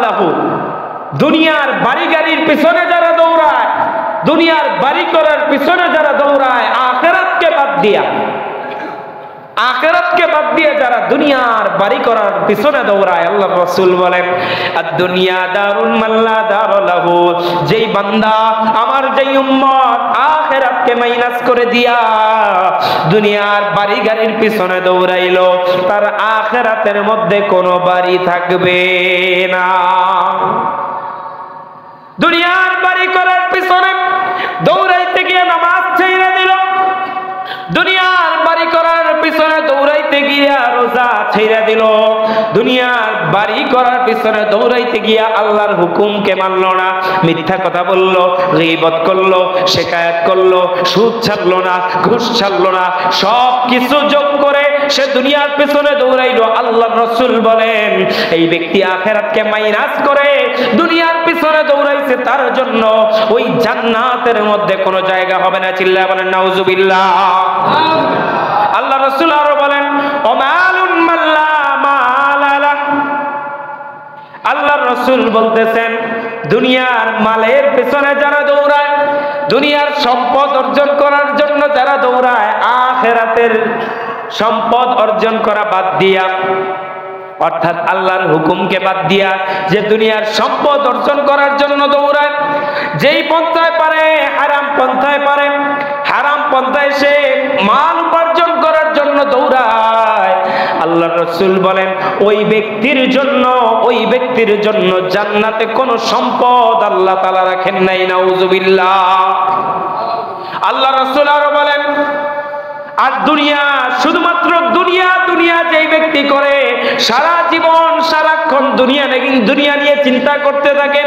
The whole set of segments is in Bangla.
লাহু, দুনিয়ার বাড়ি গাড়ির পিছনে যারা দৌড়ায়, দুনিয়ার বাড়ি করার পিছনে যারা দৌড়ায়, আখিরাতকে বাদ দিয়া, আখিরাতকে বাদ দিয়ে যারা দুনিয়ার বাড়ি করার পিছনে দৌড়ায়, আল্লাহর রাসূল বলেন আদ-দুনিয়া দারুন মাল্লা দার লাহু, যেই বান্দা আমার যেই উম্মত আখিরাতকে মাইনাস করে দিয়া দুনিয়ার বাড়ি গাড়ির পিছনে দৌড়াইলো, তার আখিরাতের মধ্যে কোনো বাড়ি থাকবে না। দুনিয়ার বাড়ি করার পিছনে দৌড়াইতে গিয়ে নামাজ ছেড়ে দিল, দুনিয়ার বাড়ি করার পিছনে দৌড়াইতে গিয়া রোজা ছেড়ে দিল, দুনিয়ার বাড়ি করার পিছনে দৌড়াইতে গিয়া আল্লাহর হুকুমকে মানল না, মিথ্যা কথা বলল, গীবত করলো, শিকায়াত করলো, সুদ ছাড়লো না, ঘুষ ছাড়লো না, সব কিছু যোগ করে সে দুনিয়ার পিছনে দৌড়াইলো। আল্লাহর রাসূল বলেন এই ব্যক্তি আখিরাতকে মাইনাস করে দুনিয়ার পিছনে দৌড়াইছে, তার জন্য ওই জান্নাতের মধ্যে কোনো জায়গা হবে না। চিল্লায়া বলেন নাউজুবিল্লাহ। আল্লাহ রাসূল আরো বলেন ওমালুন মাল্লা মালালা, আল্লাহর রাসূল বলতেছেন দুনিয়ার মালের পিছনে যারা দৌড়ায়, দুনিয়ার সম্পদ অর্জন করার জন্য যারা দৌড়ায়, আখিরাতের সম্পদ অর্জন করা বাদ দিয়া, অর্থাৎ আল্লাহর হুকুমকে বাদ দিয়া যে দুনিয়ার সম্পদ অর্জন করার জন্য দৌড়ায়, যেই পন্থায় পারে হারাম পন্থায় পারে, হারাম পন্থায় সে মাল উপার্জন করার জন্য দৌড়ায়, আল্লাহর রাসূল বলেন ওই ব্যক্তির জন্য জান্নাতে কোনো সম্পদ আল্লাহ তাআলা রাখেন নাই। নাউজুবিল্লাহ। আল্লাহর রাসূল আরো বলেন আর দুনিয়া, শুধুমাত্র দুনিয়া দুনিয়া যেই ব্যক্তি করে, সারা জীবন সারাক্ষণ দুনিয়া নিয়ে চিন্তা করতে থাকে,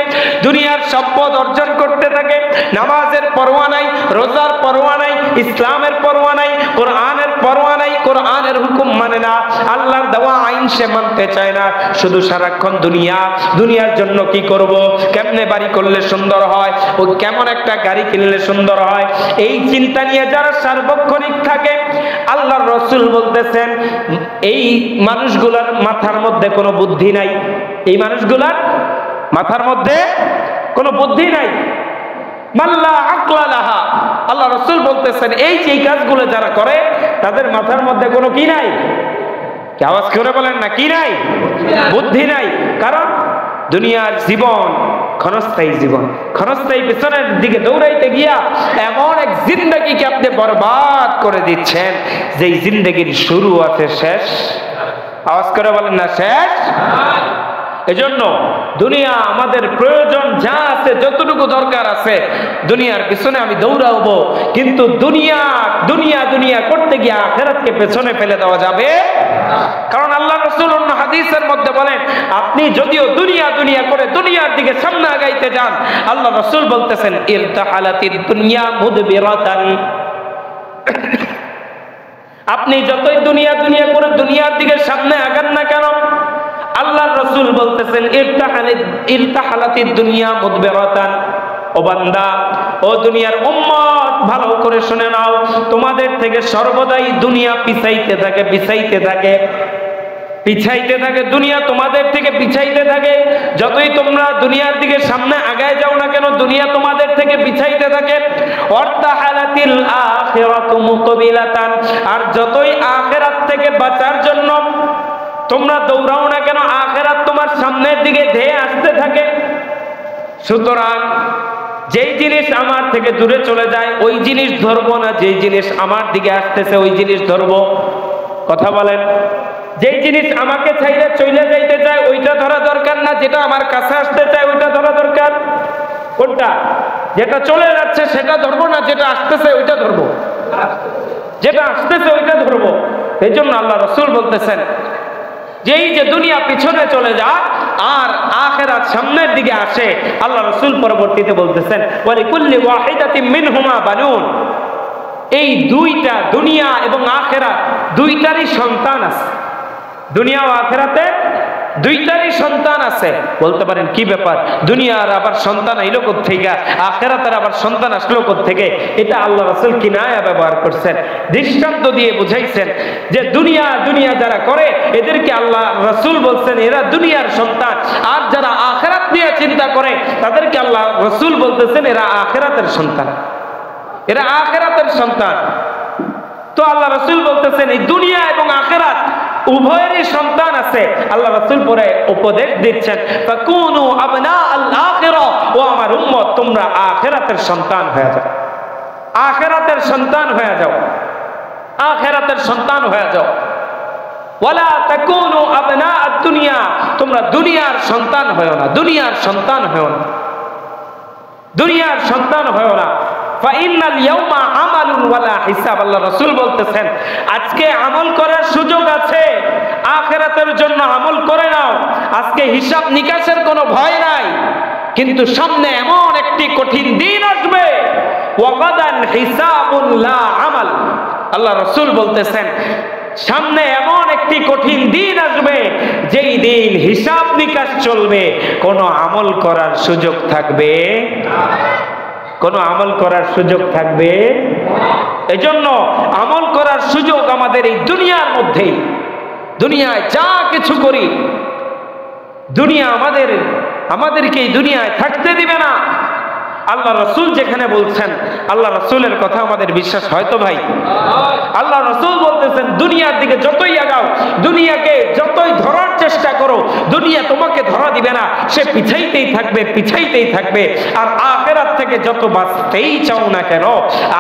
দুনিয়ার সম্পদ অর্জন করতে থাকে, নামাজের পরোয়া নাই, রোজার পরোয়া নাই, ইসলামের পরোয়া নাই, কোরআনের পরোয়া নাই, কোরআনের হুকুম মানে না, আল্লাহর দেওয়া আইন সে মানতে চায় না, শুধু সারাক্ষণ দুনিয়ার জন্য কি করব, কেমনে বাড়ি করলে সুন্দর হয়, ও কেমন একটা গাড়ি কিনলে সুন্দর হয়, এই চিন্তা নিয়ে যারা সার্বক্ষণিক থাকে, আল্লাহর রাসূল বলতেছেন এই মানুষগুলোর মাথার মধ্যে কোনো বুদ্ধি নাই, এই মানুষগুলোর মাথার মধ্যে কোনো বুদ্ধি নাই। মাল্লা আকলা লাহা, আল্লাহ রাসূল বলতেছেন এই যে কাজগুলো যারা করে তাদের মাথার মধ্যে কোনো কি নাই, কি আওয়াজ করে বলেন না, কি নাই? বুদ্ধি নাই। কারণ দুনিয়ার জীবন ক্ষণস্থায়ী জীবন, ক্ষণস্থায়ী পিছনের দিকে দৌড়াইতে গিয়া এমন এক জিন্দেগিকে আপনি বরবাদ করে দিচ্ছেন যেই জিন্দেগির শুরু আছে শেষ। আওয়াজ করে বলেন না শেষ। এজন্য দুনিয়া আমাদের প্রয়োজন যা আছে, যতটুকু দরকার আছে দুনিয়ার পিছনে আমি দৌড়াবো, কিন্তু দুনিয়া দুনিয়া দুনিয়া করতে গিয়ে আখিরাতকে পেছনে ফেলে দেওয়া যাবে। কারণ আল্লাহ রাসূল অন্য হাদিসের মধ্যে বলেন আপনি যদিও দুনিয়া দুনিয়া করে দুনিয়ার দিকে সামনে আগাইতে যান, আল্লাহ রাসূল বলতেছেন ইরতাহালাতিদ দুনিয়া মুদবিরাতান, আপনি যতই দুনিয়া দুনিয়া করে দুনিয়ার দিকে সামনে আগান না কেন, আল্লাহর রাসূল বলতেছেন ইরতাহালাতিদ দুনিয়া মুদবিরাতান, ও বান্দা, ও দুনিয়ার উম্মত ভালো করে শুনে নাও, তোমাদের থেকে সর্বদাই দুনিয়া পিছাইতে থাকে, পিছাইতে থাকে, পিছাইতে থাকে, দুনিয়া তোমাদের থেকে পিছাইতে থাকে। যতই তোমরা দুনিয়ার দিকে সামনে আগায় যাও না কেন, দুনিয়া তোমাদের থেকে পিছাইতে থাকে। ওয়ারতাহালাতিল আখিরাতু মুকবিলাতান, আর যতই আখিরাত থেকে বাঁচার জন্য তোমরা দৌড়াও না কেন, আখিরাত তোমার সামনের দিকে ধেয়ে আসতে থাকে। সুতরাং যেই জিনিস আমার থেকে দূরে চলে যায় ওই জিনিস ধরবো না, যেই জিনিস আমার দিকে আসতেছে ওই জিনিস ধরবো। কথা বলেন, যেই জিনিস আমাকে চাইলে চলে যাইতে চায় ওইটা ধরা দরকার না, যেটা আমার কাছে আসতে চায় ওইটা ধরা দরকার। কোনটা? যেটা চলে যাচ্ছে সেটা ধরবো না, যেটা আসতেছে ওইটা ধরবো, যেটা আসতেছে ওইটা ধরবো। এই জন্য আল্লাহ রাসূল বলতেছেন যেই যে দুনিয়া পিছনে চলে যায় আর আখিরাত সামনের দিকে আসে, আল্লাহ রাসূল পরবর্তীতে বলতেছেন ওয়ালিকুল্লি ওয়াহিদাতিন মিনহুমা বানুন, এই দুইটা দুনিয়া এবং আখিরাত দুইটারই সন্তান আছে। দুনিয়া ও আখিরাতে দুইটারই সন্তান আছে। বলতে পারেন কি ব্যাপার, দুনিয়ার আবার সন্তান আইলো কোত্থেকে, আখিরাতের আবার সন্তান আসলো কোত্থেকে? এটা আল্লাহ রাসূল কিনায়া ব্যবহার করছেন, দৃষ্টান্ত দিয়ে বুঝাইছেন যে দুনিয়া দুনিয়া যারা করে এদেরকে আল্লাহ রাসূল বলছেন এরা দুনিয়ার সন্তান, আর যারা আখিরাত নিয়ে চিন্তা করে তাদেরকে আল্লাহ রাসূল বলতেছেন এরা আখিরাতের সন্তান, এরা আখিরাতের সন্তান। তো আল্লাহ রাসূল বলতেছেন এই দুনিয়া এবং আখিরাত উভয়েরই সন্তান আছে। আল্লাহ রাসূল পরে উপদেশ দিচ্ছেন ফাকুনু আবনা আল আখিরা, ও আমার উম্মত তোমরা আখিরাতের সন্তান হয়ে যাও, আখিরাতের সন্তান হয়ে যাও, আখিরাতের সন্তান হয়ে যাও। ওয়ালা তাকুনু আবনা আদ-দুনিয়া, তোমরা দুনিয়ার সন্তান হয়ো না, দুনিয়ার সন্তান হয়ো না, দুনিয়ার সন্তান হয়ো না। ফাইনাল ইয়াউমা আমালুন ওয়ালা হিসাব, আল্লাহ রাসূল বলতেছেন আজকে আমল করার সুযোগ আছে, আখিরাতের জন্য আমল করে নাও, আজকে হিসাব নিকাশের কোনো ভয় নাই। কিন্তু সামনে এমন একটি কঠিন দিন আসবে, ওয়াগাদান হিসাবুন লা আমাল, আল্লাহ রাসূল বলতেছেন সামনে এমন একটি কঠিন দিন আসবে যেই দিন হিসাব নিকাশ চলবে, কোনো আমল করার সুযোগ থাকবে না, কোনো আমল করার সুযোগ থাকবে। এজন্য আমল করার সুযোগ আমাদের এই দুনিয়ার মধ্যেই। দুনিয়ায় যা কিছু করি, দুনিয়া আমাদেরকে এই দুনিয়ায় থাকতে দিবে না। আল্লাহ রাসূল যেখানে বলছেন, আল্লাহ রাসূলের কথা আমাদের বিশ্বাস হয়তো ভাই? আল্লাহ রাসূল বলতেছেন দুনিয়ার দিকে যতই আগাও, দুনিয়াকে যতই ধরার চেষ্টা করো, দুনিয়া তোমাকে ধরা দিবে না, সে পিছাইতেই থাকবে, পিছাইতেই থাকবে। আর আখিরাত থেকে যত বাঁচতেই চাও না কেন,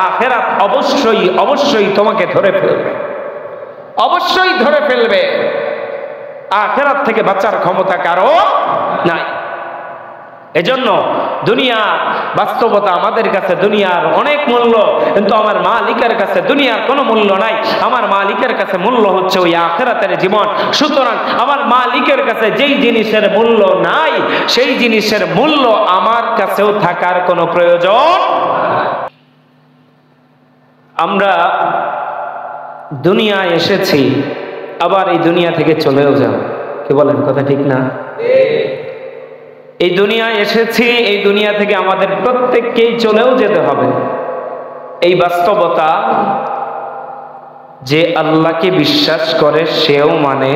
আখিরাত অবশ্যই অবশ্যই তোমাকে ধরে ফেলবে, অবশ্যই ধরে ফেলবে। আখিরাত থেকে বাঁচার ক্ষমতা কারো নাই। এজন্য দুনিয়া বাস্তবতা, আমাদের কাছে দুনিয়ার অনেক মূল্য, কিন্তু আমার মালিকের কাছে দুনিয়ার কোনো মূল্য নাই। আমার মালিকের কাছে মূল্য হচ্ছে ওই আখিরাতের জীবন। সুতরাং আমার মালিকের কাছে যেই জিনিসের মূল্য নাই, সেই জিনিসের মূল্য আমার কাছেও থাকার কোনো প্রয়োজন। আমরা দুনিয়ায় এসেছি, আবার এই দুনিয়া থেকে চলেও যাব, কি বলেন? কথা ঠিক না? এই দুনিয়ায় এসেছি, এই দুনিয়া থেকে আমাদের প্রত্যেককেই চলেও যেতে হবে। এই বাস্তবতা যে আল্লাহকে বিশ্বাস করে সেও মানে,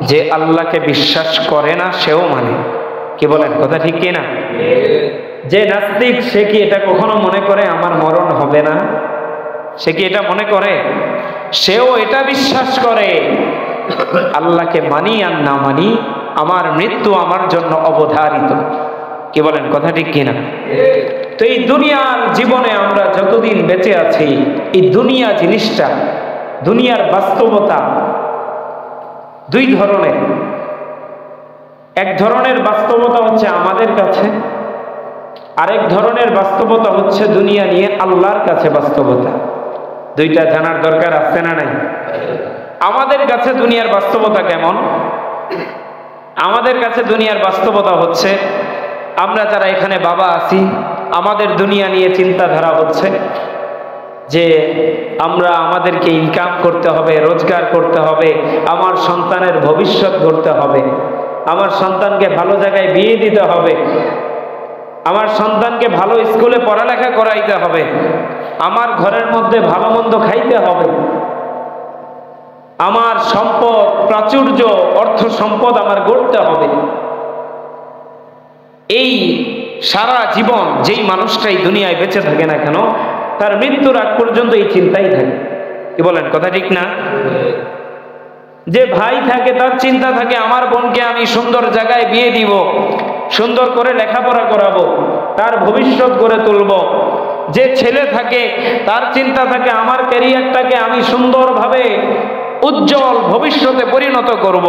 যে আল্লাহকে বিশ্বাস করে না সেও মানে, কি বলেন? কথা ঠিক কি না? যে নাস্তিক সে কি এটা কখনো মনে করে আমার মরণ হবে না? সে কি এটা মনে করে? সেও এটা বিশ্বাস করে আল্লাহকে মানি আর না মানি আমার মৃত্যু আমার জন্য অবধারিত, কি বলেন? কথা ঠিক কিনা? তো এই দুনিয়ার জীবনে আমরা যতদিন বেঁচে আছি, এই দুনিয়া জিনিসটা, দুনিয়ার বাস্তবতা দুই ধরনের। এক ধরনের বাস্তবতা হচ্ছে আমাদের কাছে, আরেক ধরনের বাস্তবতা হচ্ছে দুনিয়া নিয়ে আল্লাহর কাছে বাস্তবতা। দুইটা জানার দরকার আছে না নাই? আমাদের কাছে দুনিয়ার বাস্তবতা কেমন? আমাদের কাছে দুনিয়ার বাস্তবতা হচ্ছে আমরা যারা এখানে বাবা আছি, আমাদের দুনিয়া নিয়ে চিন্তাধারা হচ্ছে যে আমাদেরকে ইনকাম করতে হবে, রোজগার করতে হবে, আমার সন্তানের ভবিষ্যৎ গড়তে হবে, আমার সন্তানকে ভালো জায়গায় বিয়ে দিতে হবে, আমার সন্তানকে ভালো স্কুলে পড়ালেখা করাইতে হবে, আমার ঘরের মধ্যে ভালো মন্দ খাইতে হবে, আমার সম্পদ, প্রাচুর্য, অর্থ সম্পদ আমার গড়তে হবে। এই সারা জীবন যেই মানুষটাই দুনিয়ায় বেঁচে থাকে না কেন, তার মৃত্যুর আগ পর্যন্ত এই চিন্তাই থাকে, কি বলেন? কথা ঠিক না? যে ভাই থাকে তার চিন্তা থাকে আমার বোনকে আমি সুন্দর জায়গায় বিয়ে দিব, সুন্দর করে লেখাপড়া করাবো, তার ভবিষ্যৎ গড়ে তুলব। যে ছেলে থাকে তার চিন্তা থাকে আমার ক্যারিয়ারটাকে আমি সুন্দরভাবে উজ্জ্বল ভবিষ্যতে পরিণত করব।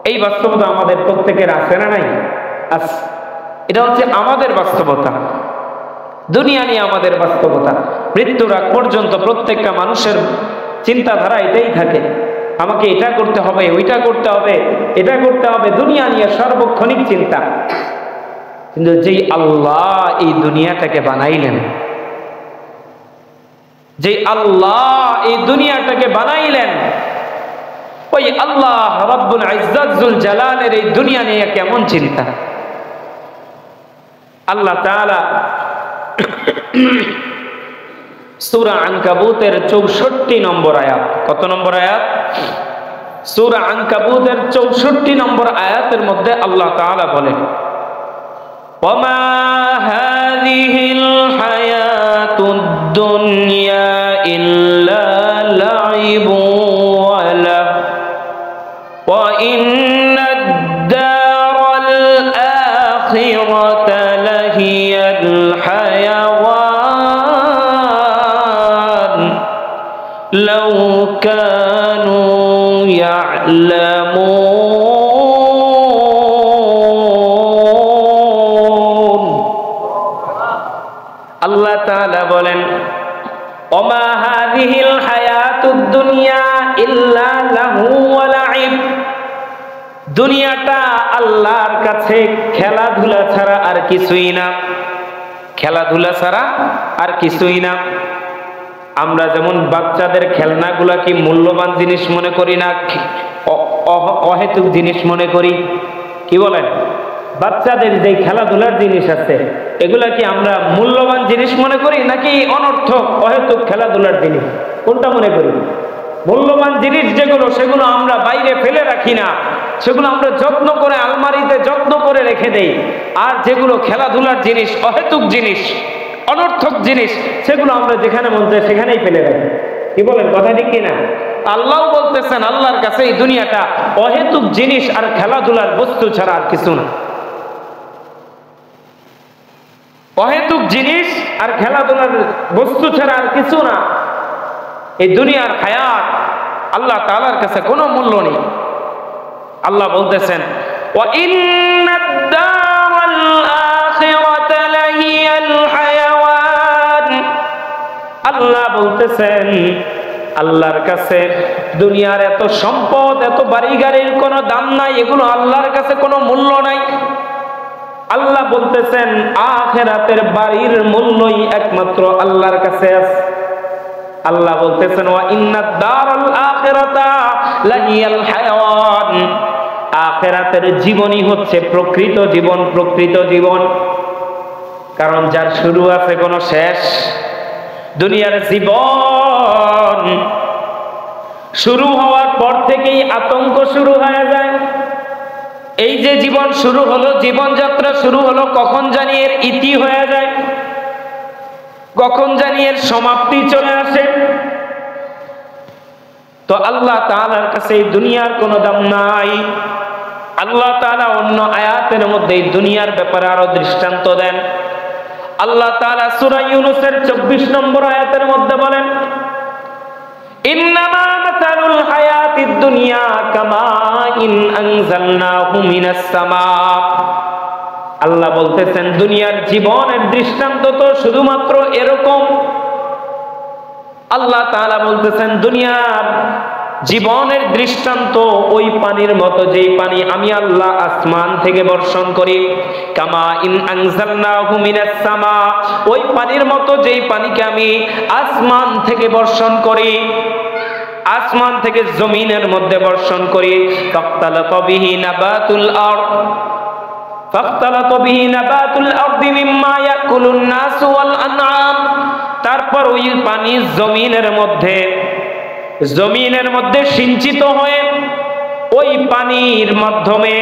এই বাস্তবতা আমাদের প্রত্যেকের আছে না নাই? আছে। এটা হচ্ছে আমাদের বাস্তবতা, দুনিয়া নিয়ে আমাদের বাস্তবতা। মৃত্যুর আগ পর্যন্ত প্রত্যেকটা মানুষের চিন্তাধারা এটাই থাকে, আমাকে এটা করতে হবে, ওইটা করতে হবে, এটা করতে হবে, দুনিয়া নিয়ে সার্বক্ষণিক চিন্তা। কিন্তু যেই আল্লাহ এই দুনিয়াটাকে বানাইলেন, যে আল্লাহ এই দুনিয়াটাকে বানাইলেন, ওই আল্লাহ রব্বুল ইজ্জত যুল জালালের এই দুনিয়া নিয়ে কেমন চিন্তা। আল্লাহ তাআলা সূরা আনকাবুতের ৬৪ নম্বর আয়াত, কত নম্বর আয়াত? সূরা আনকাবুতের 64 নম্বর আয়াতের মধ্যে আল্লাহ তাআলা বলেন, ওয়ামা হাযিহিল হায়াতুদ দুনিয়া ইল্লা লাইবু ওয়া লাহু ওয়া ইন্নাদ দারাল আখিরাতা লাহিয়াল হায়াওয়ান লাউ কানু ইয়ালামুন। আল্লাহ তাআলা বলেন, ওমা হাযিহিল হায়াতুদ দুনিয়া ইল্লা লাহু ওয়া লাইব। দুনিয়াটা আল্লাহর কাছে খেলাধুলা ছাড়া আর কিছুই না, খেলাধুলা ছাড়া আর কিছুই না। আমরা যেমন বাচ্চাদের খেলনাগুলা কি মূল্যবান জিনিস মনে করি না অহেতুক জিনিস মনে করি? কি বলেন? বাচ্চাদের যে খেলাধুলার জিনিস আছে এগুলা কি আমরা মূল্যবান জিনিস মনে করি নাকি অনর্থক অহেতুক খেলাধুলার জিনিস? কোনটা মনে করি? মূল্যবান জিনিস যেগুলো সেগুলো আমরা বাইরে ফেলে রাখি না, সেগুলো আমরা যত্ন করে আলমারিতে যত্ন করে রেখে দেই। আর যেগুলো খেলাধুলার জিনিস, অহেতুক জিনিস, অনর্থক জিনিস, সেগুলো আমরা যেখানে মন চায় সেখানেই ফেলে রাখি। কি বলেন? কথা ঠিক কিনা? আল্লাহ বলতেছেন আল্লাহর কাছে এই দুনিয়াটা অহেতুক জিনিস আর খেলাধুলার বস্তু ছাড়া আর কিছু না। অহেতুক জিনিস আর খেলাধুলার বস্তু ছাড়া আর কিছু না। এই দুনিয়ার হায়াত আল্লাহ তাআলার কাছে কোনো মূল্য নেই। আল্লাহ বলতেছেন, ওয়া ইন্নাদ দারাল আখিরাতা লাহিয়াল হায়াওয়ান। আল্লাহ বলতেছেন আল্লাহর কাছে দুনিয়ার এত সম্পদ, এত বাড়ি গাড়ির কোনো দাম নাই, এগুলো আল্লাহর কাছে কোনো মূল্য নাই। আল্লাহ বলতেছেন আখিরাতের বাড়ির মূল্যই একমাত্র আল্লাহর কাছে আছে। আল্লাহ বলতেছেন, ওয়া ইন্নাদ দারাল আখিরাতা লাহিয়াল হায়াওয়ান। আখিরাতের জীবনই হচ্ছে প্রকৃত জীবন, প্রকৃত জীবন। কারণ যার শুরু আছে কোনো শেষ। দুনিয়ার জীবন শুরু হওয়ার পর থেকেই আতঙ্ক শুরু হয়ে যায়। এই যে জীবন শুরু হলো, জীবনযাত্রা শুরু হলো, কখন জানি এর ইতি হয়ে যায়, কখন জানি এর সমাপ্তি চলে আসে। তো আল্লাহ তাআলার কাছে এই দুনিয়ার কোনো দাম নাই। আল্লাহ তাআলা অন্য আয়াতের মধ্যে এই দুনিয়ার ব্যাপারে আরো দৃষ্টান্ত দেন। আল্লাহ তাআলা সূরা ইউনূসের 24 নম্বর আয়াতের মধ্যে বলেন, ইন্নামা মাতালুল হায়াতিদ দুনিয়া কামাইন আনজালনাহু মিনাস সামা। আল্লাহ বলতেছেন দুনিয়ার জীবনের দৃষ্টান্ত তো শুধুমাত্র এরকম। আল্লাহ তাআলা বলতেছেন দুনিয়ার জীবনের দৃষ্টান্ত ওই পানির মতো, যেই পানি আমি আল্লাহ আসমান থেকে বর্ষণ করি। কামা ইন আনজালনাহু মিনাস সামা, ওই পানির মতো যেই পানিকে আমি আসমান থেকে বর্ষণ করি, আসমান থেকে জমিনের মধ্যে বর্ষণ করি। ফাখতালাতা বিহি নাবাতুল আরদ, ফাখতালাতা বিহি নাবাতুল আরদি মিম্মা ইয়াকুলুন নাসু ওয়াল আনআম। তারপর ওই পানি জমিনের মধ্যে সিঞ্চিত হয়ে ওই পানির মাধ্যমে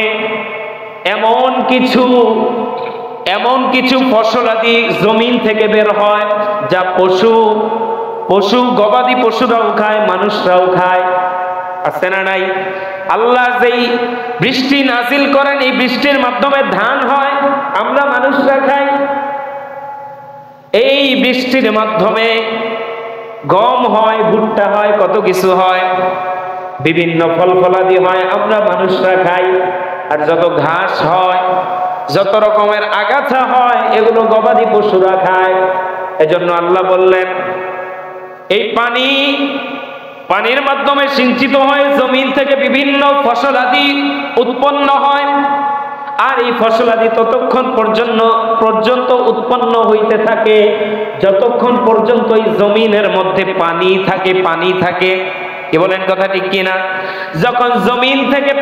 এমন কিছু ফসলাদি জমিন থেকে বের হয় যা পশু গবাদি পশুরাও খায়, মানুষরাও খায়। আছে না নাই? আল্লাহ যেই বৃষ্টি নাজিল করেন, এই বৃষ্টির মাধ্যমে ধান হয়, আমরা মানুষরা খাই। এই বৃষ্টির মাধ্যমে গম হয়, ভুট্টা হয়, কত কিছু হয়, বিভিন্ন ফল ফলাদি হয়, আমরা মানুষরা খাই। আর যত ঘাস হয়, যত রকমের আগাছা হয়, এগুলো গবাদি পশুরা খায়। এজন্য আল্লাহ বললেন এই পানির মাধ্যমে সিঞ্চিত হয়, জমিন থেকে বিভিন্ন ফসলাদি উৎপন্ন হয়। আর এই ফসলাদি ততক্ষণ পর্যন্ত উৎপন্ন হইতে থাকে যতক্ষণ পর্যন্ত এই জমিনের মধ্যে পানি থাকে। কি বলেন? কথা ঠিক কিনা? যখন জমিন থেকে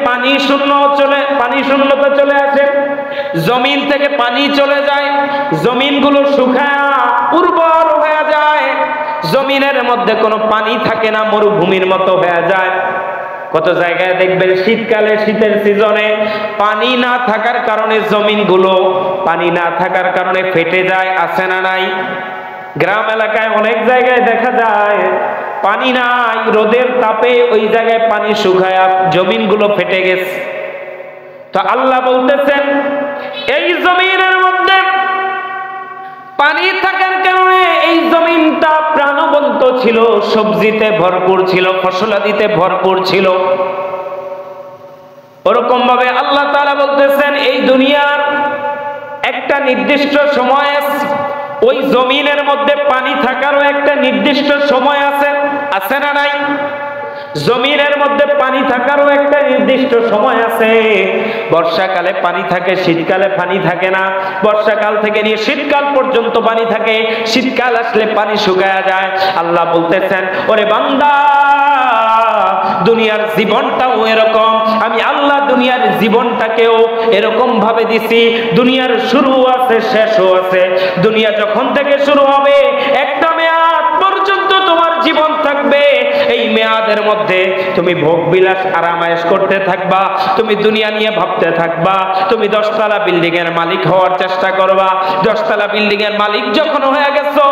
পানিশূন্যতা চলে আসে, জমিন থেকে পানি চলে যায়, জমিনগুলো শুকায় উর্বর হয়ে যায়, জমিনের মধ্যে কোনো পানি থাকে না, মরুভূমির মতো হয়ে যায়। কত জায়গায় দেখবেন শীতকালে, শীতের সিজনে পানি না থাকার কারণে জমিনগুলো পানি না থাকার কারণে ফেটে যায়, আছে না নাই? গ্রাম এলাকায় অনেক জায়গায় দেখা যায় পানি নাই, রোদের তাপে ওই জায়গায় পানি শুকায় জমিনগুলো ফেটে গেছে। তো আল্লাহ বলতেছেন এই জমিনের মধ্যে পানি থাকার কারণে এই জমিনটা প্রাণবন্ত ছিল, সবজিতে ভরপুর ছিল, ফসলাদিতে ভরপুর ছিল। ওরকম ভাবে আল্লাহ তাআলা বলতেছেন এই দুনিয়ার একটা নির্দিষ্ট সময় আছে, ওই জমিনের মধ্যে পানি থাকারও একটা নির্দিষ্ট সময় আছে, আছে না নাই? জমিনের মধ্যে পানি থাকারও একটা নির্দিষ্ট সময় আছে। বর্ষাকালে পানি থাকে, শীতকালে পানি থাকে না। বর্ষাকাল থেকে নিয়ে শীতকাল পর্যন্ত পানি থাকে, শীতকাল আসলে পানি শুকায়া যায়। আল্লাহ বলতেছেন ওরে বান্দা, দুনিয়ার জীবনটাও এরকম, আমি আল্লাহ দুনিয়ার জীবনটাকেও এরকম ভাবে দিছি। দুনিয়ার শুরু আছে, শেষও আছে। দুনিয়া যখন থেকে শুরু হবে একটা মেয়াদ পর্যন্ত তোমার জীবন থাকবে। এই মেয়াদের মধ্যে তুমি ভোগ বিলাস আরামায়েশ করতে থাকবা, তুমি দুনিয়া নিয়ে ভাবতে থাকবা, তুমি 10 তলা বিল্ডিং এর মালিক হওয়ার চেষ্টা করবা। 10 তলা বিল্ডিং এর মালিক যখন হয়ে গেছো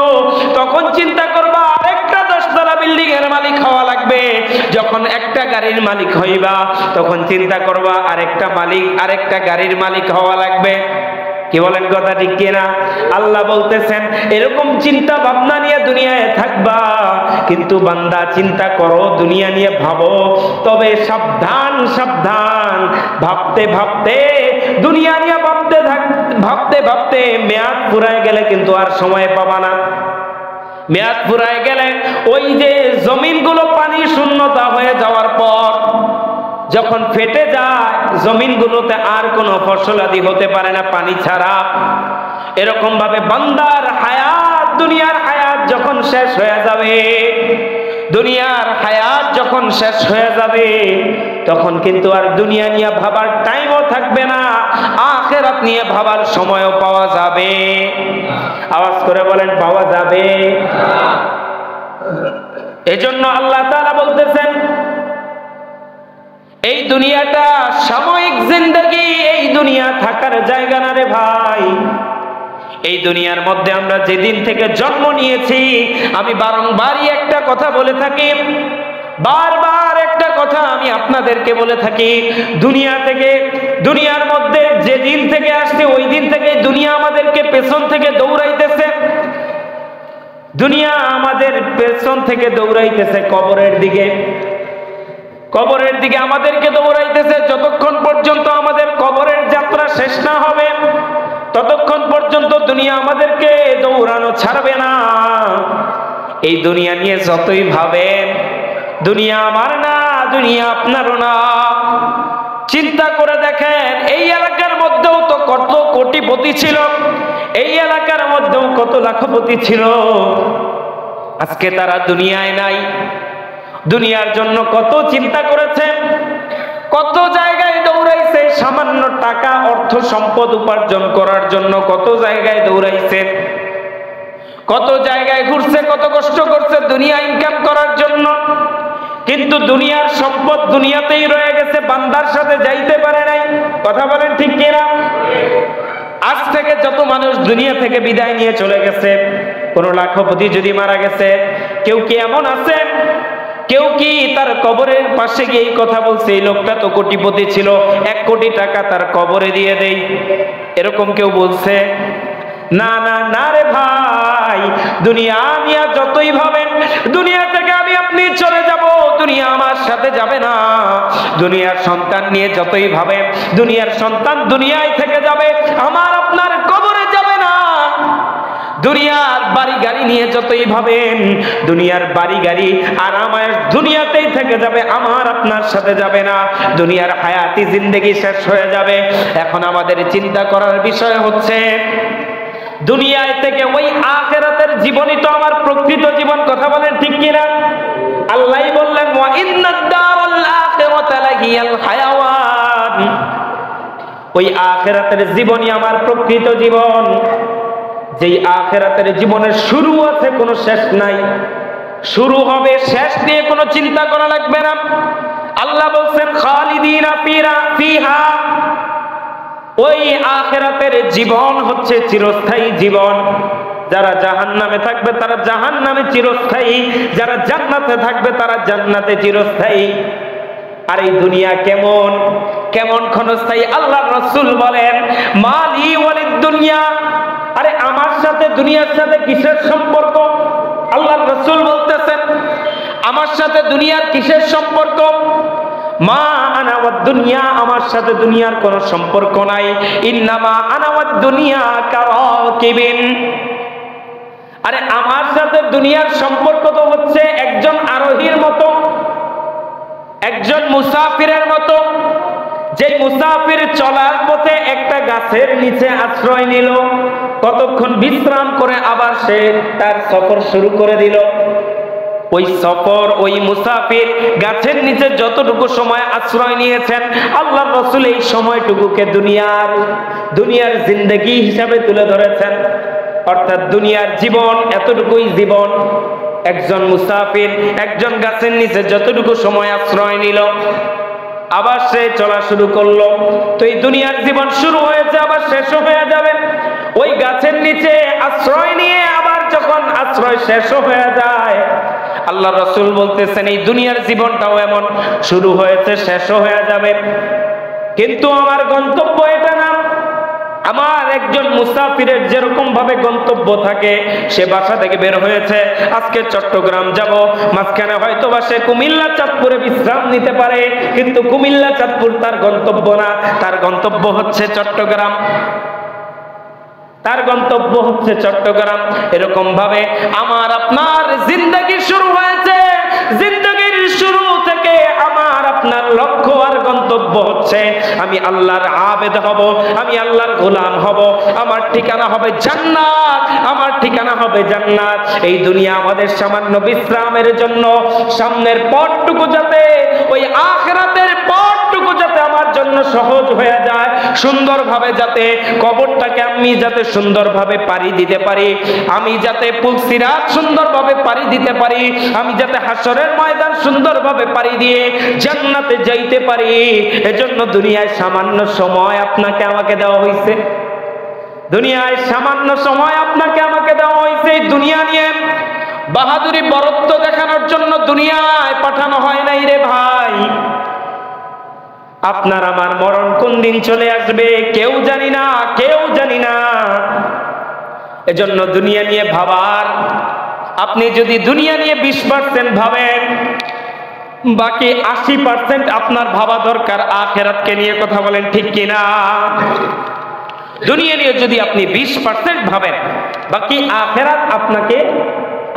তখন চিন্তা করবা আরেকটা 10 তলা বিল্ডিং এর মালিক হওয়া লাগবে। যখন একটা গাড়ির মালিক হইবা তখন চিন্তা করবা আরেকটা গাড়ির মালিক হওয়া লাগবে। কি বলেন, কথা ঠিক কিনা? আল্লাহ বলতেছেন এরকম চিন্তা ভাবনা নিয়ে দুনিয়ায় থাকবা, কিন্তু বান্দা চিন্তা করো, দুনিয়া নিয়ে ভাবো, তবে সাবধান সাবধান। ভাবতে ভাবতে দুনিয়া নিয়ে ভাবতে ভাবতে মেয়াদ ফুরায় গেলে কিন্তু আর সময় পাবা না। মেয়াদ ফুরায় গেলে ওই যে জমিনগুলো পানি শূন্যতা হয়ে যাওয়ার পর যখন ফেটে যায়, জমিনগুলোতে আর কোনো ফসলাদি হতে পারে না পানি ছাড়া। এরকম ভাবে বান্দার হায়াত, দুনিয়ার হায়াত যখন শেষ হয়ে যাবে, দুনিয়ার হায়াত যখন শেষ হয়ে যাবে তখন কিন্তু আর দুনিয়া নিয়ে ভাবার টাইমও থাকবে না, আখিরাত নিয়ে ভাবার সময়ও পাওয়া যাবে। আওয়াজ করে বলেন, পাওয়া যাবে। এজন্য আল্লাহ তাআলা বলতেছেন এই দুনিয়াটা সাময়িক জিন্দেগি, এই দুনিয়া থাকার জায়গা না রে ভাই। এই দুনিয়ার মধ্যে আমরা যেদিন থেকে জন্ম নিয়েছি, আমি বারংবারই একটা কথা বলে থাকি, বারবার একটা কথা আমি আপনাদেরকে বলে থাকি, দুনিয়ার মধ্যে যেদিন থেকে আসছে ওই দিন থেকে দুনিয়া আমাদেরকে পেছন থেকে দৌড়াইতেছে। দুনিয়া আমাদের পেছন থেকে দৌড়াইতেছে কবরের দিকে, কবরের দিকে আমাদেরকে দৌড়াইতেছে। যতক্ষণ পর্যন্ত আমাদের কবরের যাত্রা শেষ না হবে ততক্ষণ পর্যন্ত দুনিয়া আমাদেরকে দৌড়ানো ছাড়বে না। এই দুনিয়া নিয়ে যতই ভাবেন দুনিয়া আমার না, দুনিয়া আপনারও না। চিন্তা করে দেখেন, এই এলাকার মধ্যেও তো কত কোটিপতি ছিল, এই এলাকার মধ্যেও কত লাখপতি ছিল, আজকে তারা দুনিয়ায় নাই। দুনিয়ার জন্য কত চিন্তা করেছে, কত জায়গায় দৌড়াইছে, সামান্য টাকা অর্থ সম্পদ উপার্জন করার জন্য কত জায়গায় দৌড়াইছে, কত জায়গায় ঘুরছে, কত কষ্ট করছে দুনিয়া ইনকাম করার জন্য। কিন্তু দুনিয়ার সম্পদ দুনিয়াতেই রয়ে গেছে, বান্দার সাথে যাইতে পারে নাই। কথা বলেন ঠিক কিনা? আজ থেকে যত মানুষ দুনিয়া থেকে বিদায় নিয়ে চলে গেছে, কোন লাখপতি যদি মারা গেছে, কেউ কি এমন আছে কেউ কি তার কবরের পাশে গিয়ে এই কথা বলছে এই লোকটা তো কোটিপতি ছিল, 1 কোটি টাকা তার কবরে দিয়ে দেই, এরকম কেউ বলছে? না না না রে ভাই, দুনিয়া নিয়ে যতই ভাবেন দুনিয়া থেকে আমি আপনি চলে যাব, দুনিয়া আমার সাথে যাবে না। দুনিয়ার সন্তান নিয়ে যতই ভাবেন দুনিয়ার সন্তান দুনিয়ায় থেকে যাবে, আমার আপনার কবরে যাবে না। দুনিয়ার বাড়ি গাড়ি নিয়ে যতই ভাবেন দুনিয়ার বাড়ি গাড়ি আরামায়েশ দুনিয়াতেই থেকে যাবে, আমার আপনার সাথে যাবে না। দুনিয়ার হায়াতি জিন্দেগি শেষ হয়ে যাবে। এখন আমাদের চিন্তা করার বিষয় হচ্ছে দুনিয়ায় থেকে ওই আখিরাতের জীবনই তো আমার প্রকৃত জীবন। কথা বলেন ঠিক কিনা? আল্লাহই বললেন ওয়া ইন্নাদ দারাল আখিরাতা লাহিয়াল হায়াওয়ান, ওই আখিরাতের জীবনই আমার প্রকৃত জীবন। যেই আখিরাতের জীবনের শুরু আছে, কোনো শেষ নাই। শুরু হবে, শেষ নিয়ে কোনো চিন্তা করা লাগবে না। আল্লাহ বলছেন খালিদিনা ফিহা, ওই আখিরাতের জীবন হচ্ছে চিরস্থায়ী জীবন। যারা জাহান্নামে থাকবে তারা জাহান্নামে চিরস্থায়ী, যারা জান্নাতে থাকবে তারা জান্নাতে চিরস্থায়ী। আর এই দুনিয়া কেমন কেমন ক্ষণস্থায়ী। আল্লাহর রাসূল বলেন মালি ওয়ালিদ দুনিয়া, আরে আমার সাথে দুনিয়ার সাথে কিসের সম্পর্ক? আল্লাহর রাসূল বলতেছেন আমার সাথে দুনিয়ার কিসের সম্পর্ক? মা আনা ওয়াদ দুনিয়া, আমার সাথে দুনিয়ার কোনো সম্পর্ক নাই। ইন্নামা আনা ওয়াদ দুনিয়া কারাকিবিন, আরে আমার সাথে দুনিয়ার সম্পর্ক তো হচ্ছে একজন আরোহীর মতো, একজন মুসাফিরের মতো। যে মুসাফির চলার পথে একটা গাছের নিচে আশ্রয় নিল, কতক্ষণ বিশ্রাম করে আবার সে তার সফর শুরু করে দিল। ওই সফর, ওই মুসাফির গাছের নিচে যতটুকু সময় আশ্রয় নিয়েছেন, আল্লাহর রাসূল এই সময়টুকুকে দুনিয়ার জিন্দেগি হিসাবে তুলে ধরেছেন। অর্থাৎ দুনিয়ার জীবন এতটুকুই জীবন। একজন মুসাফির একজন গাছের নিচে যতটুকু সময় আশ্রয় নিল, আবার সে চলা শুরু করলো, তো এই দুনিয়ার জীবন শুরু হয়েছে আবার শেষ হয়ে যাবে। ওই গাছের নিচে আশ্রয় নিয়ে আবার যখন আশ্রয় শেষ হয়ে যায়, আল্লাহ রাসূল বলতেছেন এই দুনিয়ার জীবনটাও এমন, শুরু হয়েছে শেষ হয়ে যাবে। কিন্তু আমার গন্তব্য এটা না। আমার একজন মুসাফিরের যেরকম ভাবে গন্তব্য থাকে, সে বাসা থেকে বের হয়েছে আজকে চট্টগ্রাম যাব, মাঝখানে হয়তো বা সে কুমিল্লা চাঁদপুরে বিশ্রাম নিতে পারে, কিন্তু কুমিল্লা চাঁদপুর তার গন্তব্য না, তার গন্তব্য হচ্ছে চট্টগ্রাম, তার গন্তব্য হচ্ছে চট্টগ্রাম। এরকম ভাবে আমার আপনার জিন্দেগি শুরু হয়েছে। জিন্দেগির শুরু থেকে আমার আপনার লক্ষ্য আর গন্তব্য হচ্ছে আমি আল্লাহর আবেদ হব, আমি আল্লাহর গোলাম হব, আমার ঠিকানা হবে জান্নাত, আমার ঠিকানা হবে জান্নাত। এই দুনিয়া আমাদের সামান্য বিশ্রামের জন্য, সামনের পথটুকু যাতে, ওই আখিরাতের পথটুকু যাতে আমার জন্য সহজ হয়ে যায়, সুন্দরভাবে যাতে কবরটাকে আমি যাতে সুন্দরভাবে পাড়ি দিতে পারি, আমি যাতে পুলসিরাত সুন্দরভাবে পাড়ি দিতে পারি, আমি যাতে হাসরের ময়দান সুন্দরভাবে পাড়ি দিয়ে জান্নাতে যাইতে পারি, এজন্য দুনিয়ায় সামান্য সময় আপনাকে আমাকে দেওয়া হয়েছে। দুনিয়ায় সামান্য সময় আপনাকে আমাকে দেওয়া হয়েছে। এই দুনিয়া নিয়ে বাহাদুরি বরত্ব দেখানোর জন্য দুনিয়ায় পাঠানো হয় নাই রে ভাই। আপনার আমার মরণ কোন দিন চলে আসবে কেউ জানি না, কেউ জানি না। এজন্য দুনিয়া নিয়ে ভাবার, আপনি যদি দুনিয়া নিয়ে 20% ভাবেন, বাকি 80% আপনার ভাবা দরকার আখিরাতকে নিয়ে। কথা বলেন ঠিক কিনা? দুনিয়া নিয়ে যদি আপনি 20% ভাবেন, বাকি আখিরাত আপনাকে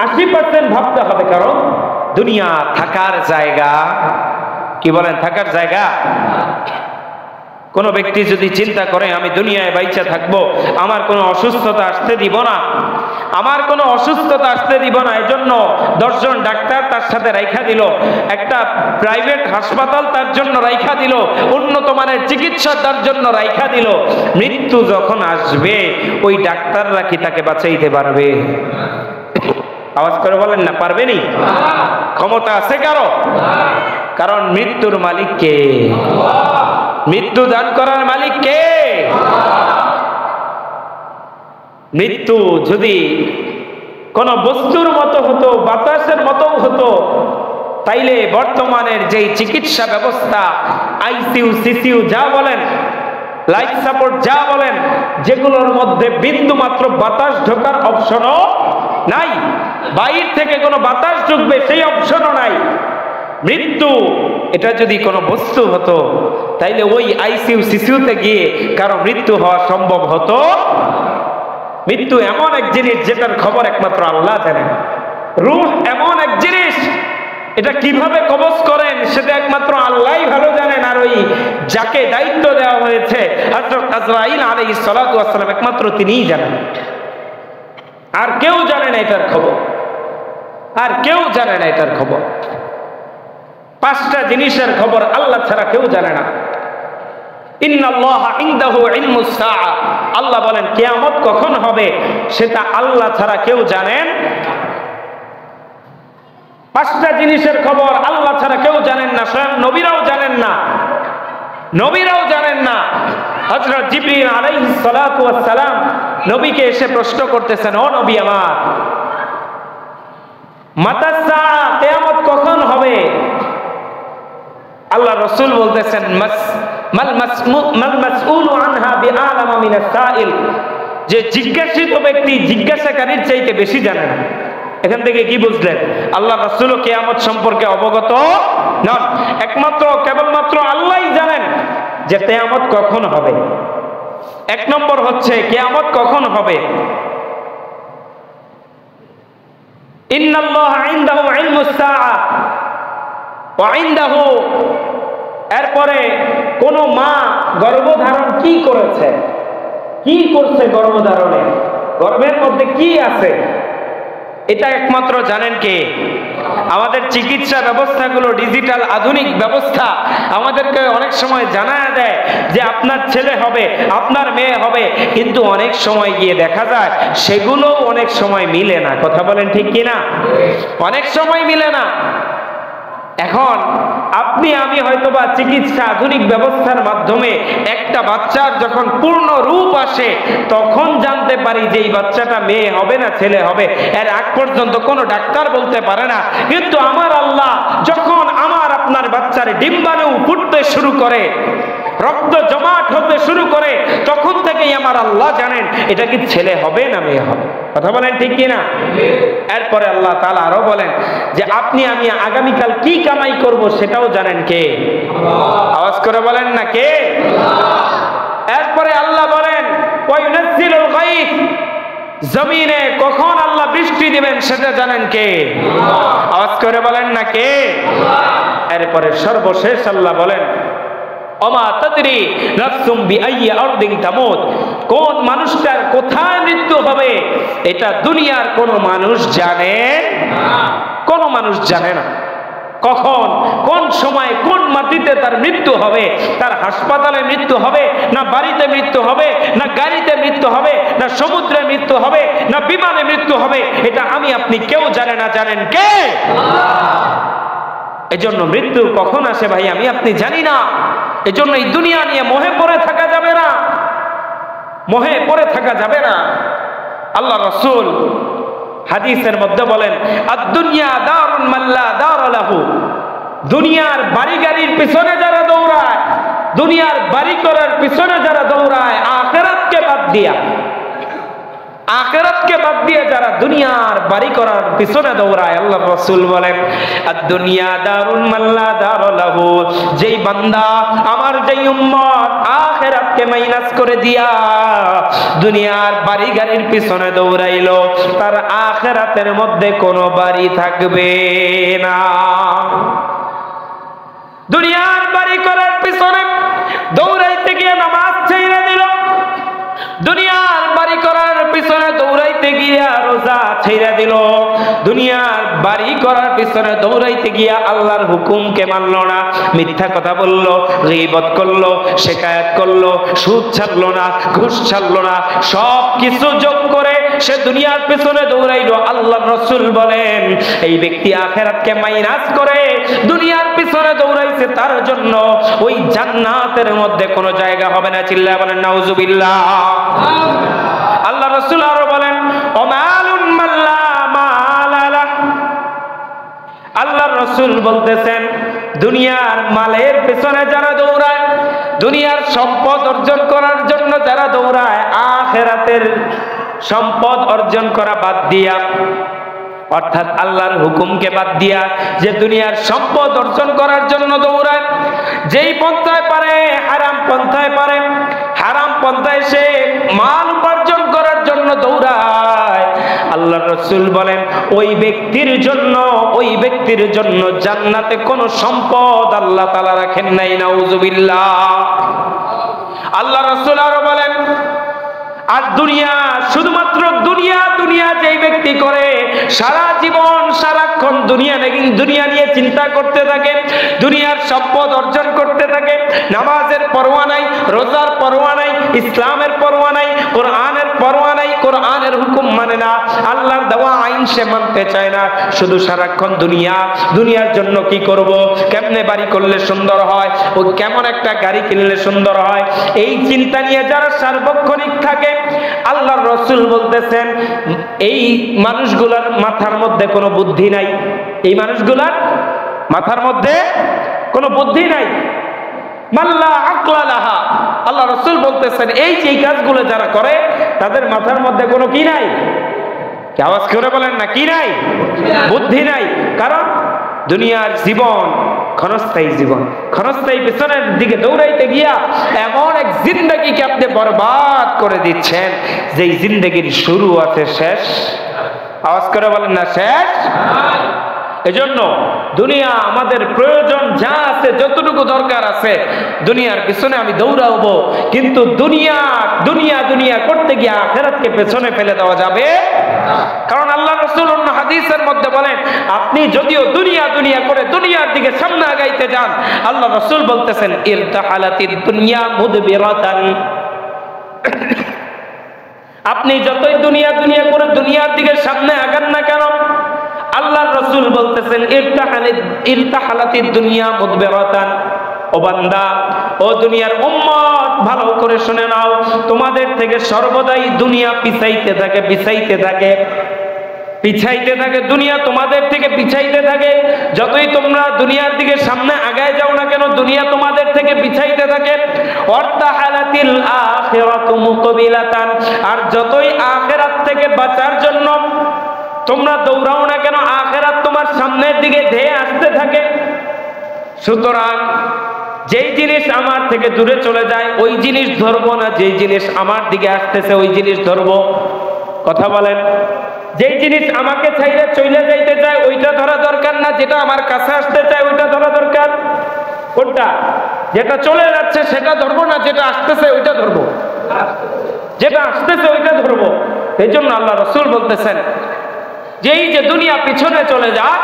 80% ভাবতে হবে। কারণ দুনিয়া থাকার জায়গা। কি বলেন? থাকার জায়গা। কোন ব্যক্তি যদি চিন্তা করে আমি দুনিয়ায় বাইচা থাকবো, আমার কোনো অসুস্থতা আসতে দিব না, আমার কোনো অসুস্থতা আসতে দিব না, এজন্য 10 জন ডাক্তার তার সাথে রাইখা দিল, একটা প্রাইভেট হাসপাতাল তার জন্য রাইখা দিল, উন্নত মানের চিকিৎসা তার জন্য রাইখা দিল। মৃত্যু যখন আসবে, ওই ডাক্তাররা কি তাকে বাঁচাইতে পারবে? আওয়াজ করে বলেন না, পারবেনি? ক্ষমতা আছে কারো? কারণ মৃত্যুর মালিক কে? মৃত্যু দান করার মালিক কে? মৃত্যু যদি কোন বস্তুর মতো হতো, বাতাসের মতো হতো, তাইলে বর্তমানের যেই চিকিৎসা ব্যবস্থা, আইসিইউ, সিসিইউ যা বলেন, লাইফ সাপোর্ট যা বলেন, যেগুলোর মধ্যে বিন্দু মাত্র বাতাস ঢোকার অপশনও নাই, বাইরে থেকে কোনো বাতাস ঢুকবে সেই অপশনও নাই। মৃত্যু এটা যদি কোনো বস্তু হতো, তাইলে ওই আইসিইউ সিসিইউতে গিয়ে কারো মৃত্যু হওয়া সম্ভব হতো? মৃত্যু এমন এক জিনিস যেটার খবর একমাত্র আল্লাহ জানেন। রূহ এমন এক জিনিস, এটা কিভাবে কবজ করেন সেটা একমাত্র আল্লাহই ভালো জানেন। আর ওই যাকে দায়িত্ব দেওয়া হয়েছে হযরত আজরাইল আলাইহিস সালাতু ওয়াস সালাম, একমাত্র তিনিই জানেন। আর কেউ জানে না এটার খবর, আর কেউ জানে না এটার খবর। 5টা জিনিসের খবর আল্লাহ ছাড়া কেউ জানে না। ইন্নাল্লাহা ইনদাহু ইলমুস সাআ, আল্লাহ বলেন কিয়ামত কখন হবে সেটা আল্লাহ ছাড়া কেউ জানেন। 5টা জিনিসের খবর আল্লাহ ছাড়া কেউ জানেন না, স্বয়ং নবীরাও জানেন না, নবীরাও জানেন না। হযরত জিবরিল আলাইহিস সালাতু ওয়াস সালাম নবীকে এসে প্রশ্ন করতেছেন, ও নবী আমার, মাতা সাআ, কিয়ামত কখন হবে? আল্লাহ রাসূল বলতেছেন, মাল মাসউলু আনহা বিআলামা মিনাস সাইল, যে জিজ্ঞাসিত ব্যক্তি জিজ্ঞাসাকারীর চাইতে বেশি জানে না। এখান থেকে কি বুঝলেন? আল্লাহ রাসূল কিয়ামত সম্পর্কে অবগত নন, একমাত্র কেবলমাত্র আল্লাহই জানেন যে কিয়ামত কখন হবে। 1 নম্বর হচ্ছে কিয়ামত কখন হবে। ইন্নাল্লাহা ইনদাহু ইলমুস সাআ ওয়া ইনদাহু, এরপরে কোন মা গর্ভধারণ কি করেছে, কি করছে গর্ভধারণে, গর্ভের মধ্যে কি আছে, এটা একমাত্র জানেন কে? আমাদের চিকিৎসা ব্যবস্থাগুলো ডিজিটাল আধুনিক ব্যবস্থা আমাদেরকে অনেক সময় জানায় দেয় যে আপনার ছেলে হবে, আপনার মেয়ে হবে, কিন্তু অনেক সময় গিয়ে দেখা যায় সেগুলো অনেক সময় মিলে না। কথা বলেন ঠিক কিনা? অনেক সময় মিলে না। এখন আপনি আমি হয়তোবা চিকিৎসা আধুনিক ব্যবস্থার মাধ্যমে একটা বাচ্চার যখন পূর্ণ রূপ আসে তখন জানতে পারি যে এই বাচ্চাটা মেয়ে হবে না ছেলে হবে। এর আগ পর্যন্ত কোনো ডাক্তার বলতে পারে না। কিন্তু আমার আল্লাহ যখন আমার আপনার বাচ্চার ডিম্বাণু ফুটতে শুরু করে, রক্ত জমাট হতে শুরু করে, তখন থেকেই আমার আল্লাহ জানেন এটা কি ছেলে হবে না মেয়ে হবে। কথা বলেন ঠিক কিনা? এরপরে আল্লাহ তাআলা আরো বলেন যে আপনি আমি আগামীকাল কি কামাই করব সেটাও জানেন কে? আওয়াজ করে বলেন না কে? এরপরে আল্লাহ বলেন ওয়ায়ুনাজ্জিলুল গায়থ, জমিনে কখন আল্লাহ বৃষ্টি দিবেন সেটা জানেন কে? আওয়াজ করে বলেন না কে? এরপরে সর্বশেষ আল্লাহ বলেন ওমা তাদরি নাফসুম বিআইয়ি আরদিন তামুত, কোন মানুষটার কোথায় মৃত্যু হবে এটা দুনিয়ার কোন মানুষ জানে না, কোন মানুষ জানে না। কখন কোন সময় কোন মাটিতে তার মৃত্যু হবে, তার হাসপাতালে মৃত্যু হবে না বাড়িতে মৃত্যু হবে না গাড়িতে মৃত্যু হবে না সমুদ্রে মৃত্যু হবে না বিমানে মৃত্যু হবে, এটা আমি আপনি কেউ জানে না। জানেন কে? এজন্য মৃত্যু কখন আসে ভাই আমি আপনি জানি না। এজন্য এই দুনিয়া নিয়ে মোহে পড়ে থাকা যাবে না, মোহে পড়ে থাকা যাবে না। আল্লাহ রাসূল হাদিসের মধ্যে বলেন আদ-দুনিয়া দারুন মাল্লা দার লাহু, দুনিয়ার বাড়ি গাড়ির পিছনে যারা দৌড়ায়, দুনিয়ার বাড়ি করার পিছনে যারা দৌড়ায়, আখিরাতকে বাদ দিয়া, আখিরাতকে বাদ দিয়ে যারা দুনিয়ার বাড়ি করার পিছনে দৌড়ায়, আল্লাহ রাসূল বলেন আদ-দুনিয়া দারুন মাল্লা দার লাহু, যেই বান্দা আমার যেই উম্মত আখিরাতকে মাইনাস করে দিয়া দুনিয়ার বাড়ি গাড়ির পিছনে দৌড়াইলো, তার আখিরাতের মধ্যে কোনো বাড়ি থাকবে না। দুনিয়ার বাড়ি করার পিছনে দৌড়াইতে গিয়ে নামাজ ছেড়ে দিল, দুনিয়ার বাড়ি করার পিছনে দৌড়াইতে গিয়া রোজা ছেড়ে দিল, দুনিয়ার বাড়ি করার পিছনে দৌড়াইতে গিয়া আল্লাহর হুকুমকে মানল না, মিথ্যা কথা বলল, গীবত করলো, শিকায়াত করলো, সুদ ছাড়লো না, ঘুষ ছাড়লো না, সব কিছু যোগ করে সে দুনিয়ার পিছনে দৌড়াইলো। আল্লাহর রাসূল বলেন এই ব্যক্তি আখিরাতকে মাইনাস করে দুনিয়ার পিছনে দৌড়াইছে, তার জন্য ওই জান্নাতের মধ্যে কোনো জায়গা হবে না। চিল্লায়া বলেন নাউজুবিল্লাহ। আল্লাহ রাসূল আরো বলেন ওমালুন মাল্লা মালালা, আল্লাহর রাসূল বলতেছেন দুনিয়ার মালের পিছনে যারা দৌড়ায়, দুনিয়ার সম্পদ অর্জন করার জন্য যারা দৌড়ায়, আখিরাতের সম্পদ অর্জন করা বাদ দিয়া, অর্থাৎ আল্লাহর হুকুমকে বাদ দিয়া যে দুনিয়ার সম্পদ অর্জন করার জন্য দৌড়ায়, যেই পন্থায় পারে হারাম পন্থায় পারে, হারাম পন্থায় সে মাল উপার্জন করার জন্য দৌড়ায়, আল্লাহর রাসূল বলেন ওই ব্যক্তির জন্য জান্নাতে কোনো সম্পদ আল্লাহ তাআলা রাখেন নাই। নাউজুবিল্লাহ। আল্লাহ রাসূল আরো বলেন আর দুনিয়া, শুধুমাত্র দুনিয়া দুনিয়া যেই ব্যক্তি করে সারা জীবন সারাক্ষণ দুনিয়া নিয়ে চিন্তা করতে থাকে, দুনিয়ার সম্পদ অর্জন করতে থাকে, নামাজের পরোয়া নাই, রোজার পরোয়া নাই, ইসলামের পরোয়া নাই, কোরআনের পরোয়া নাই, কোরআনের হুকুম মানে না, আল্লাহর দেওয়া আইন সে মানতে চায় না, শুধু সারাক্ষণ দুনিয়ার জন্য কি করব, কেমনে বাড়ি করলে সুন্দর হয়, ও কেমন একটা গাড়ি কিনলে সুন্দর হয়, এই চিন্তা নিয়ে যারা সার্বক্ষণিক থাকে, আল্লাহর রাসূল বলতেছেন এই মানুষগুলোর মাথার মধ্যে কোনো বুদ্ধি নাই। এই মানুষগুলার মাথার মধ্যে কোনো বুদ্ধি নাই। মাল্লা আকলা লাহা, আল্লাহ রাসূল বলতেছেন এই যে কাজগুলো যারা করে তাদের মাথার মধ্যে কোনো কি নাই, কি আওয়াজ করে বলেন না, কি নাই? বুদ্ধি নাই। কারণ দুনিয়ার জীবন ক্ষণস্থায়ী জীবন, ক্ষণস্থায়ী পিছনের দিকে দৌড়াইতে গিয়া এমন এক জিন্দেগিকে আপনি বরবাদ করে দিচ্ছেন যেই জিন্দেগির শুরু আছে শেষ, আওয়াজ করে বলেন না শেষ। এজন্য দুনিয়া আমাদের প্রয়োজন যা আছে, যতটুকু দরকার আছে দুনিয়ার পিছনে আমি দৌড়াবো, কিন্তু দুনিয়া দুনিয়া দুনিয়া করতে গিয়ে আখিরাতকে পেছনে ফেলে দেওয়া যাবে। কারণ আল্লাহ রাসূল অন্য হাদিসের মধ্যে বলেন আপনি যদিও দুনিয়া দুনিয়া করে দুনিয়ার দিকে সামনে আগাইতে যান, আল্লাহ রাসূল বলতেছেন ইরতাহালাতিদ দুনিয়া মুদবিরাতান, আপনি যতই দুনিয়া দুনিয়া করে দুনিয়ার দিকে সামনে আগান না কেন, আল্লাহর রাসূল বলতেছেন ইরতাহালাতিদ দুনিয়া মুদবিরাতান, ও বান্দা, ও দুনিয়ার উম্মত ভালো করে শুনে নাও, তোমাদের থেকে সর্বদাই দুনিয়া পিছাইতে থাকে, পিছাইতে থাকে, পিছাইতে থাকে, দুনিয়া তোমাদের থেকে পিছাইতে থাকে। যতই তোমরা দুনিয়ার দিকে সামনে আগায় যাও না কেন, দুনিয়া তোমাদের থেকে পিছাইতে থাকে। ওয়ারতাহালাতিল আখিরাতু মুকবিলাতান, আর যতই আখিরাত থেকে বাঁচার জন্য তোমরা দৌড়াও না কেন, আখিরাত তোমার সামনের দিকে ধেয়ে আসতে থাকে। সুতরাং যেই জিনিস আমার থেকে দূরে চলে যায় ওই জিনিস ধরবো না, যেই জিনিস আমার দিকে আসতেছে ওই জিনিস ধরবো। কথা বলেন, যেই জিনিস আমাকে চাইলে চলে যাইতে চায় ওইটা ধরা দরকার না, যেটা আমার কাছে আসতে চায় ওইটা ধরা দরকার। কোনটা? যেটা চলে যাচ্ছে সেটা ধরবো না, যেটা আসতেছে ওইটা ধরবো, যেটা আসতেছে ওইটা ধরবো। এই জন্য আল্লাহ রাসূল বলতেছেন যেই যে দুনিয়া পিছনে চলে যায়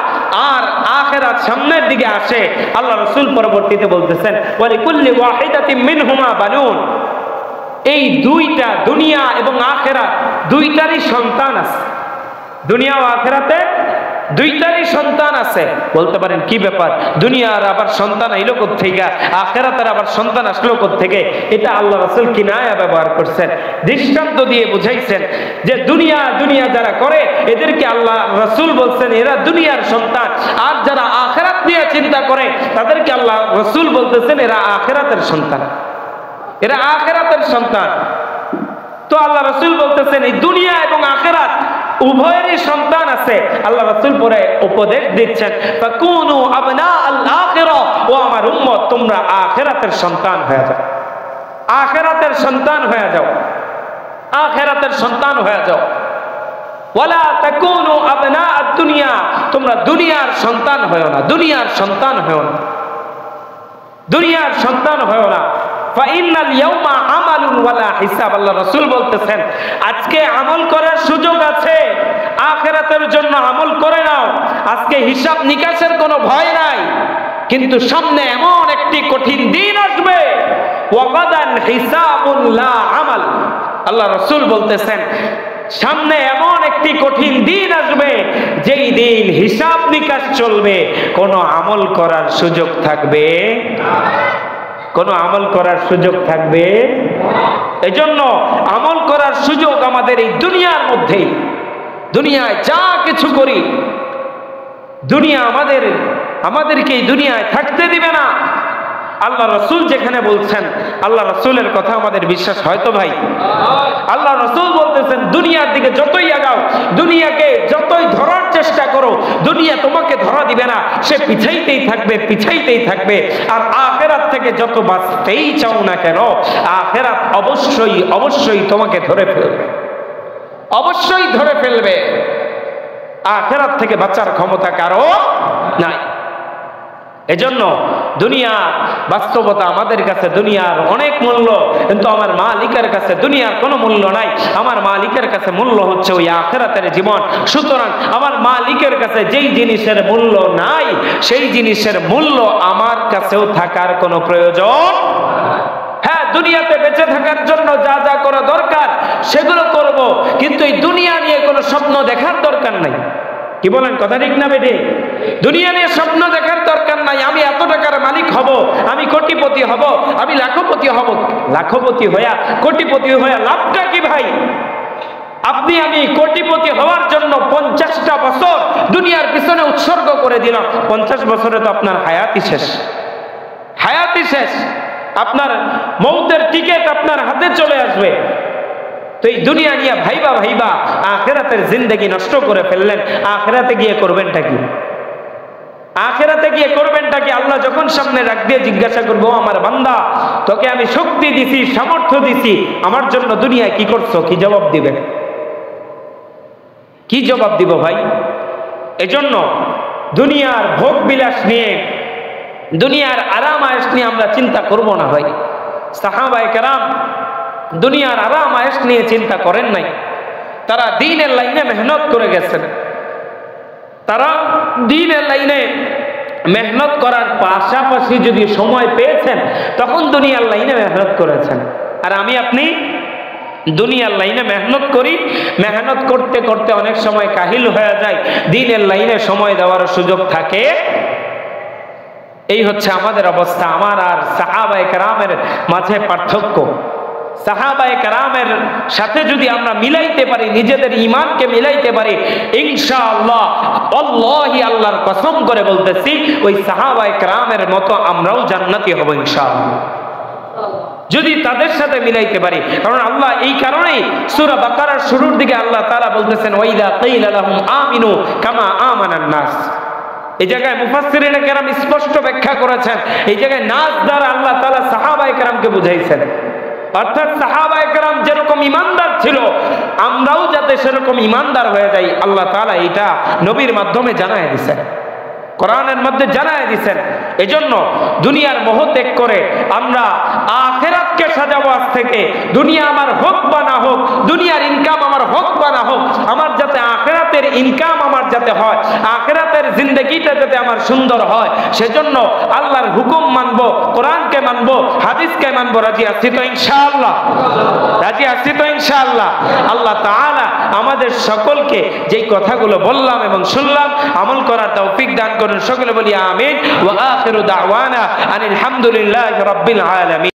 আর আখিরাত সামনের দিকে আসে, আল্লাহ রাসূল পরবর্তীতে বলতেছেন ওয়ালিকুল্লি ওয়াহিদাতিন মিনহুমা বানুন, এই দুইটা দুনিয়া এবং আখিরাত দুইটারই সন্তান আছে। দুনিয়া ও আখিরাতে দুইটারই সন্তান আছে। বলতে পারেন কি ব্যাপার, দুনিয়ার আবার সন্তান আইলো কোত্থেকে, আখিরাতের আবার সন্তান আসলো কোত্থেকে? এটা আল্লাহ রাসূল কিনায়া ব্যবহার করছেন, দৃষ্টান্ত দিয়ে বুঝাইছেন যে দুনিয়া দুনিয়া যারা করে এদেরকে আল্লাহ রাসূল বলছেন এরা দুনিয়ার সন্তান, আর যারা আখিরাত নিয়ে চিন্তা করে তাদেরকে আল্লাহ রাসূল বলতেছেন এরা আখিরাতের সন্তান, এরা আখিরাতের সন্তান। তো আল্লাহ রাসূল বলতেছেন এই দুনিয়া এবং আখিরাত উভয়েরই সন্তান আছে। আল্লাহ রাসূল পরে উপদেশ দিচ্ছেন ফাকুনু আবনা আল আখিরা, ও আমার উম্মত তোমরা আখিরাতের সন্তান হয়ে যাও, আখিরাতের সন্তান হয়ে যাও, আখিরাতের সন্তান হয়ে যাও। ওয়ালা তাকুনু আবনা আদ দুনিয়া, তোমরা দুনিয়ার সন্তান হয়ো না, দুনিয়ার সন্তান হয়ো না, দুনিয়ার সন্তান হয়ো না। ফাইনাল ইয়াউমা আমালুন ওয়ালা হিসাব, আল্লাহ রাসূল বলতেছেন আজকে আমল করার সুযোগ আছে, আখিরাতের জন্য আমল করে নাও, আজকে হিসাব নিকাশের কোনো ভয় নাই। কিন্তু সামনে এমন একটি কঠিন দিন আসবে ওয়াগাদান হিসাবুন লা আমাল, আল্লাহ রাসূল বলতেছেন সামনে এমন একটি কঠিন দিন আসবে যেই দিন হিসাব নিকাশ চলবে, কোনো আমল করার সুযোগ থাকবে না, কোনো আমল করার সুযোগ থাকবে। এজন্য আমল করার সুযোগ আমাদের এই দুনিয়ার মধ্যেই, দুনিয়ায় যা কিছু করি দুনিয়া আমাদেরকে এই দুনিয়ায় থাকতে দিবে না। আল্লাহ রাসূল যেখানে বলছেন, আল্লাহ রাসূলের কথা আমাদের বিশ্বাস হয়তো ভাই? আল্লাহ রাসূল বলতেছেন দুনিয়ার দিকে যতই আগাও, দুনিয়াকে যতই ধরার চেষ্টা করো, দুনিয়া তোমাকে ধরা দিবে না, সে পিছাইতেই থাকবে, পিছাইতেই থাকবে। আর আখিরাত থেকে যত বাঁচতেই চাও না কেন, আখিরাত অবশ্যই অবশ্যই তোমাকে ধরে ফেলবে, অবশ্যই ধরে ফেলবে। আখিরাত থেকে বাঁচার ক্ষমতা কারো নাই। এজন্য দুনিয়া বাস্তবতা, আমাদের কাছে দুনিয়ার অনেক মূল্য, কিন্তু আমার মালিকের কাছে দুনিয়ার কোনো মূল্য নাই। আমার মালিকের কাছে মূল্য হচ্ছে ওই আখিরাতের জীবন। সুতরাং আমার মালিকের কাছে যেই জিনিসের মূল্য নাই সেই জিনিসের মূল্য আমার কাছেও থাকার কোনো প্রয়োজন। হ্যাঁ, দুনিয়াতে বেঁচে থাকার জন্য যা যা করা দরকার সেগুলো করব, কিন্তু এই দুনিয়া নিয়ে কোনো স্বপ্ন দেখার দরকার নাই। কি বলেন, কথা ঠিক না বেঠিক? দুনিয়া নিয়ে স্বপ্ন দেখার দরকার নাই। আমি এত টাকার মালিক হব, আমি কোটিপতি হব, আমি লাখপতি হব। লাখপতি হইয়া কোটিপতি হইয়া লাভটা কি ভাই? আপনি আমি কোটিপতি হওয়ার জন্য 50টা বছর দুনিয়ার পিছনে উৎসর্গ করে দিলাম। 50 বছরে তো আপনার হায়াতই শেষ, হায়াতই শেষ। আপনার মৌতের টিকিট আপনার হাতে চলে আসবে। তো এই দুনিয়া নিয়ে ভাইবা ভাইবা আখিরাতের জিন্দেগি নষ্ট করে ফেললেন। আখিরাতে গিয়ে করবেনটা কি? আখিরাতে গিয়ে করবেনটা কি? আল্লাহ যখন সামনে রাখ দিয়ে জিজ্ঞাসা করবো, আমার বান্দা তোকে আমি শক্তি দিছি, সামর্থ্য দিছি, আমার জন্য দুনিয়ায় কি করছো? কি জবাব দিবেন? কি জবাব দিব ভাই? এজন্য দুনিয়ার ভোগ বিলাস নিয়ে, দুনিয়ার আরাম আয়েশ নিয়ে আমরা চিন্তা করব না ভাই। সাহাবায়ে কেরাম দুনিয়ার আরাম আয়েশ নিয়ে চিন্তা করেন নাই। তারা দ্বীনের লাইনে মেহনত করে গেছেন। তারা দ্বীনের লাইনে মেহনত করার পাশাপাশি যদি সময় পেয়েছেন তখন দুনিয়ার লাইনে মেহনত করেছেন। আর আমি আপনি দুনিয়ার লাইনে মেহনত করি, মেহনত করতে করতে অনেক সময় কাহিল হয়ে যায়, দ্বীনের লাইনে সময় দেওয়ার সুযোগ থাকে। এই হচ্ছে আমাদের অবস্থা। আমার আর সাহাবায়ে কেরামের মাঝে পার্থক্য। সাহাবায়ে কেরামের সাথে যদি আমরা মিলাইতে পারি, নিজেদের ঈমানকে মিলাইতে পারি, ইনশাআল্লাহ আল্লাহি আল্লাহর কসম করে বলতেছি, ওই সাহাবায়ে কেরামের মতো আমরাও জান্নাতি হব ইনশাআল্লাহ, যদি তাদের সাথে মিলাইতে পারি। কারণ আল্লাহ এই কারণেই সূরা বাকারার শুরুর দিকে আল্লাহ তাআলা বলতেছেন, ওয়াইদা কিলা লাহুম আমিনু কামা আমানান নাস। এই জায়গায় মুফাসসিরিনে কেরাম স্পষ্ট ব্যাখ্যা করেছেন, এই জায়গায় নাস দ্বারা আল্লাহ তাআলা সাহাবায়ে কেরামকে বুঝাইছেন। অর্থাৎ সাহাবায়ে কেরাম যেরকম ইমানদার ছিল, আমরাও যাতে সেরকম ইমানদার হয়ে যাই, আল্লাহ তাআলা এটা নবীর মাধ্যমে জানায় দিয়েছেন, কোরআনের মধ্যে জানায় দিয়েছেন। এজন্য দুনিয়ার মোহ ত্যাগ করে আমরা আখিরাতকে সাজাবো। আজ থেকে দুনিয়া আমার হোক বা না হোক, দুনিয়ার ইনকাম আমার হোক বা না হোক, আমার যাতে আখিরাতের ইনকাম আমার যাতে হয়, আখিরাতের জিন্দেগিটা যাতে আমার সুন্দর হয়, সেজন্য আল্লাহর হুকুম মানবো, কোরআনকে মানবো, হাদিসকে মানবো। রাজি আছি তো ইনশাআল্লাহ? রাজি আছি তো ইনশাআল্লাহ? আল্লাহ তাআলা আমাদের সকলকে যেই কথাগুলো বললাম এবং শুনলাম আমল করার তৌফিক দান করুন। সকলে বলি আমিন। ওয়া আখিরু দাওয়ানা আনিল হামদুলিল্লাহি রাব্বিল আলামিন।